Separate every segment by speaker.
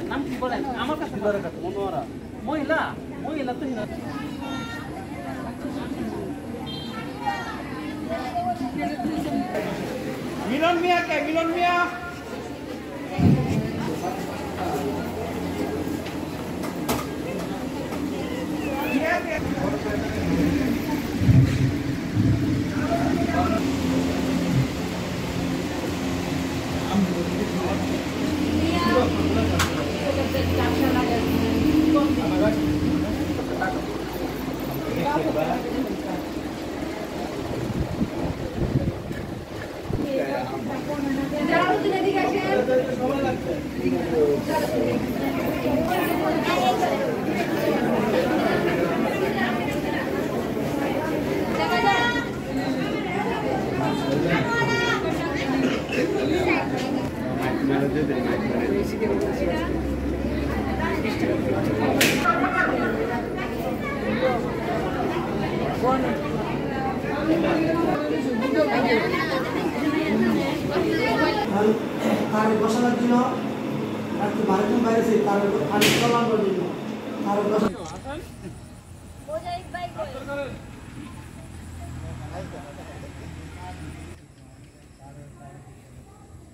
Speaker 1: নাম কি বলেন আমার কাছে মহিলা মহিলা তো মিলন মিয়া কে মিলন মিয়া
Speaker 2: আর বসানোর জন্য আর কি বাড়িতে বাইরে তার পানি চলানোর জন্য আর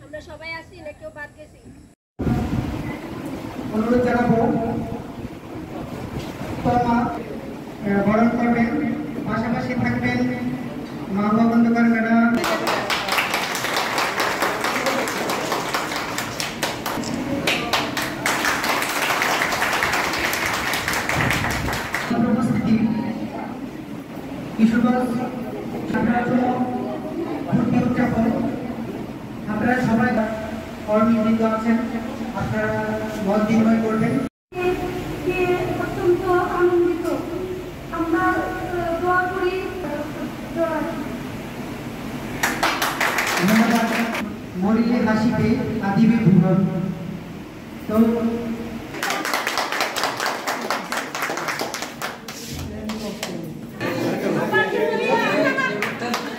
Speaker 3: আমরা সবাই আসি না কেউ বাদ গেছি
Speaker 2: অনুরোধ জানাবো বরণ করবেন পাশাপাশি থাকবেন মা বন্ধুকার ম্যাডাম উপস্থিতি কিশোরগঞ্জ ভর্তি উদযাপন আপনারা সবাই কর্মীবৃন্দ আছেন আপনারা মত বিনিময় করবেন
Speaker 3: অত্যন্ত আনন্দিত আমরা দোয়া করি
Speaker 2: মরিলে হাসিতে আদিবে ভুবন তো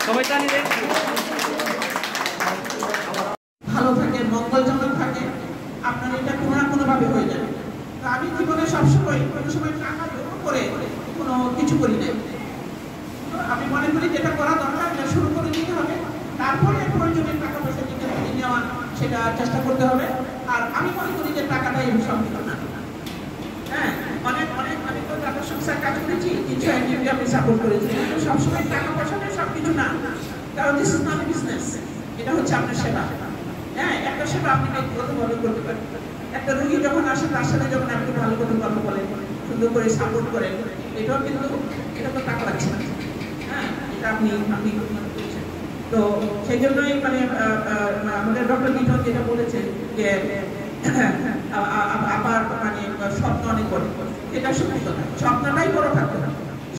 Speaker 1: সবাই জানি রে
Speaker 4: ভালো থাকে মঙ্গলজনক থাকে আপনার এটা কোনো না কোনোভাবে হয়ে যাবে। তো আমি জীবনে সবসময় কোনো সময় টাকা জমা করে কোনো কিছু করি না। আমি মনে করি যেটা করা দরকার এটা শুরু করে দিতে হবে, তারপরে প্রয়োজনীয় টাকা পয়সা দিতে নেওয়া সেটা চেষ্টা করতে হবে। আর আমি মনে করি যে টাকাটাই সঙ্গীত না। হ্যাঁ, অনেক অনেক আমি তো টাকা সংস্থায় কাজ করেছি, কিছু এনজিওকে আমি সাপোর্ট করেছি, কিন্তু সবসময় টাকা পয়সা সব কিছু না। কারণ দিস ইজ নট বিজনেস, এটা হচ্ছে আপনার সেবা। হ্যাঁ, একটা সেবা আপনি ব্যক্তিগতভাবে করতে পারেন। একটা রোগী যখন আসে তার সাথে যখন আপনি ভালো করে গল্প বলেন, সুন্দর করে সাপোর্ট করেন, এটাও কিন্তু এটা তো টাকা লাগছে না। হ্যাঁ, এটা আপনি করেছেন। তো সেই জন্যই মানে আমাদের ডক্টর লিটন যেটা বলেছেন যে আবার মানে স্বপ্ন অনেক বড়, এটা সত্যি কথা। স্বপ্নটাই বড় থাকতে হবে।